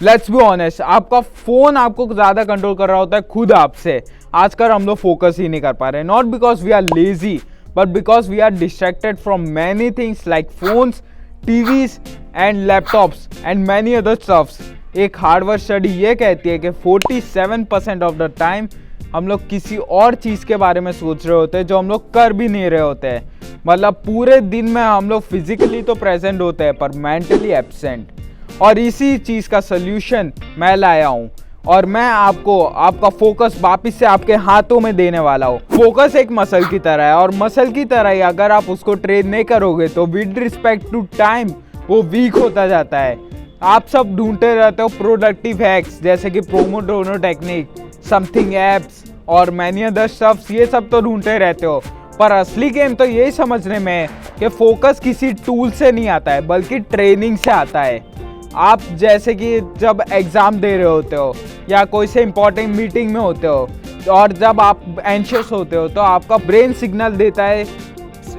Let's be honest, आपका phone आपको ज्यादा कंट्रोल कर रहा होता है खुद आपसे। आजकल हम लोग फोकस ही नहीं कर पा रहे, not because we are lazy but because we are distracted from many things like phones, TVs and laptops and many other stuffs. एक हार्डवर्ड स्टडी ये कहती है कि 47% ऑफ द टाइम हम लोग किसी और चीज़ के बारे में सोच रहे होते हैं जो हम लोग कर भी नहीं रहे होते हैं। मतलब पूरे दिन में हम लोग फिजिकली तो प्रेजेंट होते हैं पर मेंटली एब्सेंट। और इसी चीज़ का सल्यूशन मैं लाया हूँ और मैं आपको आपका फोकस वापस से आपके हाथों में देने वाला हूँ। फोकस एक मसल की तरह है और मसल की तरह ही अगर आप उसको ट्रेन नहीं करोगे तो विद रिस्पेक्ट टू टाइम वो वीक होता जाता है। आप सब ढूंढते रहते हो प्रोडक्टिव हैक्स जैसे कि पोमोडोरो टेक्निक, समथिंग एप्स और मैनी अदर स्टफ्स, ये सब तो ढूंढते रहते हो, पर असली गेम तो यही समझने में है कि फोकस किसी टूल से नहीं आता है बल्कि ट्रेनिंग से आता है। आप जैसे कि जब एग्ज़ाम दे रहे होते हो या कोई से इंपॉर्टेंट मीटिंग में होते हो और जब आप एंशियस होते हो तो आपका ब्रेन सिग्नल देता है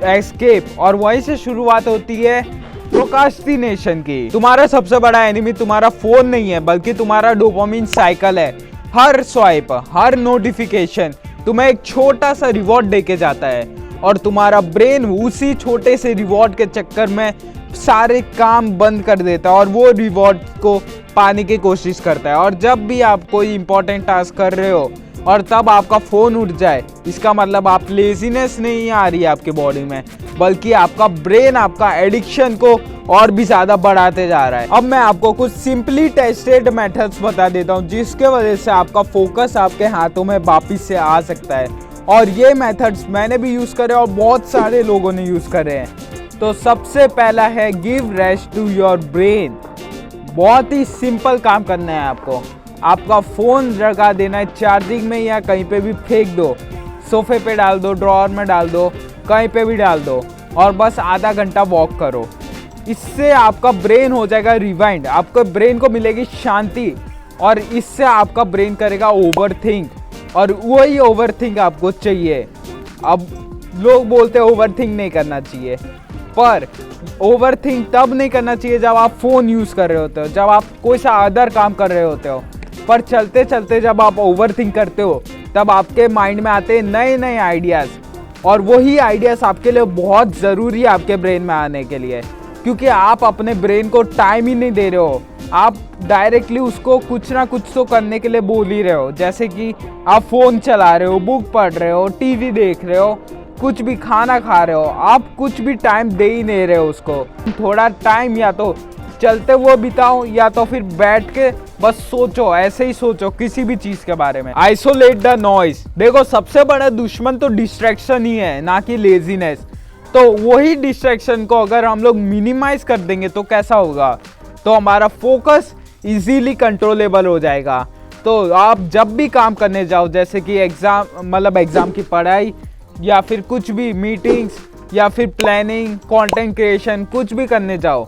एस्केप और वहीं से शुरुआत होती है प्रोक्रास्टिनेशन की। तुम्हारा सबसे बड़ा एनिमी तुम्हारा फोन नहीं है बल्कि तुम्हारा डोपामिन साइकिल है। हर स्वाइप, हर नोटिफिकेशन तुम्हें एक छोटा सा रिवॉर्ड देके जाता है और तुम्हारा ब्रेन उसी छोटे से रिवॉर्ड के चक्कर में सारे काम बंद कर देता है और वो रिवॉर्ड को पाने की कोशिश करता है। और जब भी आप कोई इंपॉर्टेंट टास्क कर रहे हो और तब आपका फ़ोन उठ जाए, इसका मतलब आप लेजीनेस नहीं आ रही है आपके बॉडी में बल्कि आपका ब्रेन आपका एडिक्शन को और भी ज़्यादा बढ़ाते जा रहा है। अब मैं आपको कुछ सिंपली टेस्टेड मेथड्स बता देता हूँ जिसके वजह से आपका फोकस आपके हाथों में वापस से आ सकता है। और ये मेथड्स मैंने भी यूज़ करे और बहुत सारे लोगों ने यूज़ करे हैं। तो सबसे पहला है give rest to your brain. बहुत ही सिंपल काम करना है आपको। आपका फ़ोन लगा देना है चार्जिंग में या कहीं पे भी फेंक दो, सोफे पे डाल दो, ड्रॉअर में डाल दो, कहीं पे भी डाल दो और बस आधा घंटा वॉक करो। इससे आपका ब्रेन हो जाएगा रिवाइंड, आपके ब्रेन को मिलेगी शांति और इससे आपका ब्रेन करेगा ओवरथिंक और वही ओवरथिंक आपको चाहिए। अब लोग बोलते हैं ओवरथिंक नहीं करना चाहिए, पर ओवरथिंक तब नहीं करना चाहिए जब आप फ़ोन यूज़ कर रहे होते हो, जब आप कोई सा अदर काम कर रहे होते हो। पर चलते चलते जब आप ओवरथिंक करते हो तब आपके माइंड में आते हैं नए नए आइडियाज़ और वही आइडियाज़ आपके लिए बहुत ज़रूरी है आपके ब्रेन में आने के लिए, क्योंकि आप अपने ब्रेन को टाइम ही नहीं दे रहे हो। आप डायरेक्टली उसको कुछ ना कुछ तो करने के लिए बोल ही रहे हो, जैसे कि आप फ़ोन चला रहे हो, बुक पढ़ रहे हो, टीवी देख रहे हो, कुछ भी खाना खा रहे हो, आप कुछ भी टाइम दे ही नहीं रहे हो उसको। थोड़ा टाइम या तो चलते हुए बिताओ या तो फिर बैठ के बस सोचो, ऐसे ही सोचो किसी भी चीज़ के बारे में। Isolate the noise. देखो सबसे बड़ा दुश्मन तो डिस्ट्रैक्शन ही है, ना कि लेजीनेस। तो वही डिस्ट्रैक्शन को अगर हम लोग मिनिमाइज कर देंगे तो कैसा होगा, तो हमारा फोकस इजीली कंट्रोलेबल हो जाएगा। तो आप जब भी काम करने जाओ, जैसे कि एग्ज़ाम की पढ़ाई या फिर कुछ भी मीटिंग्स या फिर प्लानिंग, कंटेंट क्रिएशन, कुछ भी करने जाओ,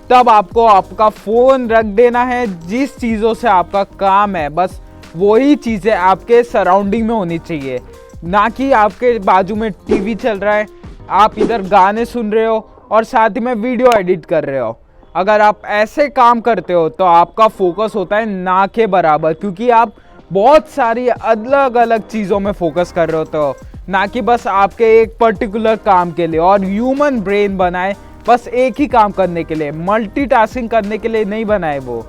तब आपको आपका फ़ोन रख देना है। जिस चीज़ों से आपका काम है बस वही चीज़ें आपके सराउंडिंग में होनी चाहिए, ना कि आपके बाजू में टीवी चल रहा है, आप इधर गाने सुन रहे हो और साथ ही में वीडियो एडिट कर रहे हो। अगर आप ऐसे काम करते हो तो आपका फोकस होता है ना के बराबर, क्योंकि आप बहुत सारी अलग अलग चीज़ों में फोकस कर रहे होते हो, ना कि बस आपके एक पर्टिकुलर काम के लिए। और ह्यूमन ब्रेन बनाए बस एक ही काम करने के लिए, मल्टीटास्किंग करने के लिए नहीं बनाए वो।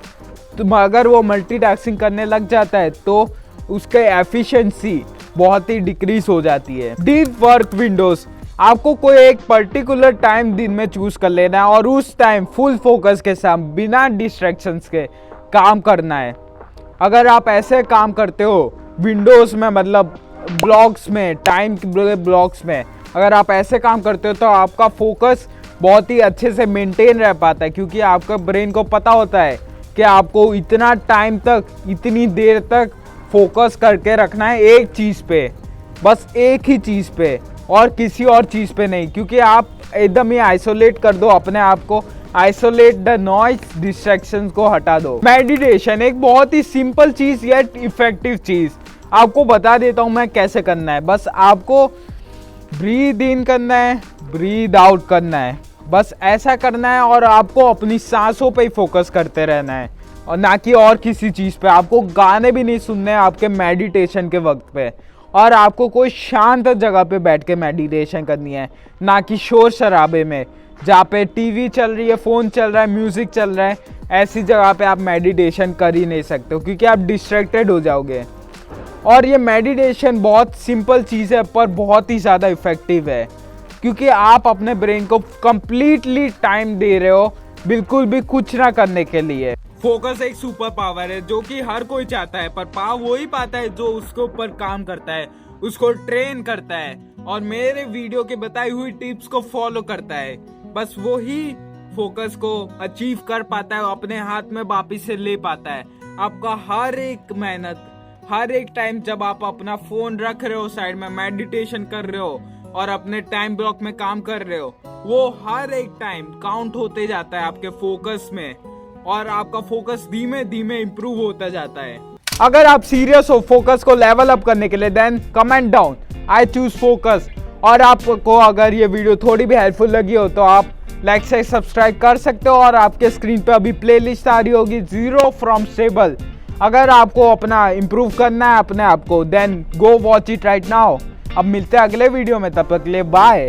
तो अगर वो मल्टीटास्किंग करने लग जाता है तो उसके एफिशिएंसी बहुत ही डिक्रीज हो जाती है। Deep work Windows. आपको कोई एक पर्टिकुलर टाइम दिन में चूज कर लेना है और उस टाइम फुल फोकस के साथ बिना डिस्ट्रैक्शंस के काम करना है। अगर आप ऐसे काम करते हो विंडोज़ में, मतलब ब्लॉक्स में, टाइम के ब्लॉक्स में, अगर आप ऐसे काम करते हो तो आपका फोकस बहुत ही अच्छे से मेंटेन रह पाता है, क्योंकि आपका ब्रेन को पता होता है कि आपको इतना टाइम तक, इतनी देर तक फोकस करके रखना है एक चीज़ पे, बस एक ही चीज़ पे और किसी और चीज़ पे नहीं। क्योंकि आप एकदम ही आइसोलेट कर दो अपने आप को, आइसोलेट द नॉइज, डिस्ट्रैक्शंस को हटा दो। मेडिटेशन एक बहुत ही सिंपल चीज़ येट इफेक्टिव चीज़, आपको बता देता हूँ मैं कैसे करना है। बस आपको ब्रीद इन करना है, ब्रीद आउट करना है, बस ऐसा करना है और आपको अपनी सांसों पे ही फोकस करते रहना है। और ना कि और किसी चीज़ पे। आपको गाने भी नहीं सुनने हैं आपके मेडिटेशन के वक्त पे, और आपको कोई शांत जगह पे बैठ के मेडिटेशन करनी है, ना कि शोर शराबे में जहाँ पे टीवी चल रही है, फ़ोन चल रहा है, म्यूज़िक चल रहा है। ऐसी जगह पे आप मेडिटेशन कर ही नहीं सकते हो, क्योंकि आप डिस्ट्रैक्टेड हो जाओगे। और ये मेडिटेशन बहुत सिंपल चीज़ है पर बहुत ही ज़्यादा इफ़ेक्टिव है, क्योंकि आप अपने ब्रेन को कंप्लीटली टाइम दे रहे हो बिल्कुल भी कुछ ना करने के लिए। फोकस एक सुपर पावर है जो कि हर कोई चाहता है, पर पा वही पाता है जो उसके ऊपर काम करता है, उसको ट्रेन करता है और मेरे वीडियो के बताई हुई टिप्स को फॉलो करता है। बस वो ही फोकस को अचीव कर पाता है, अपने हाथ में वापिस से ले पाता है। आपका हर एक मेहनत, हर एक टाइम जब आप अपना फोन रख रहे हो साइड में, मेडिटेशन कर रहे हो और अपने टाइम ब्लॉक में काम कर रहे हो, वो हर एक टाइम काउंट होते जाता है आपके फोकस में, और आपका फोकस धीमे धीमे इंप्रूव होता जाता है। अगर आप सीरियस हो फोकस को लेवल अप करने के लिए, then comment down I choose focus. और आपको अगर ये वीडियो थोड़ी भी हेल्पफुल लगी हो तो आप लाइक से सब्सक्राइब कर सकते हो, और आपके स्क्रीन पे अभी प्लेलिस्ट आ रही होगी जीरो फ्रॉम स्टेबल। अगर आपको अपना इम्प्रूव करना है अपने आप को, then go watch it right now. अब मिलते हैं अगले वीडियो में, तब तक के लिए बाय।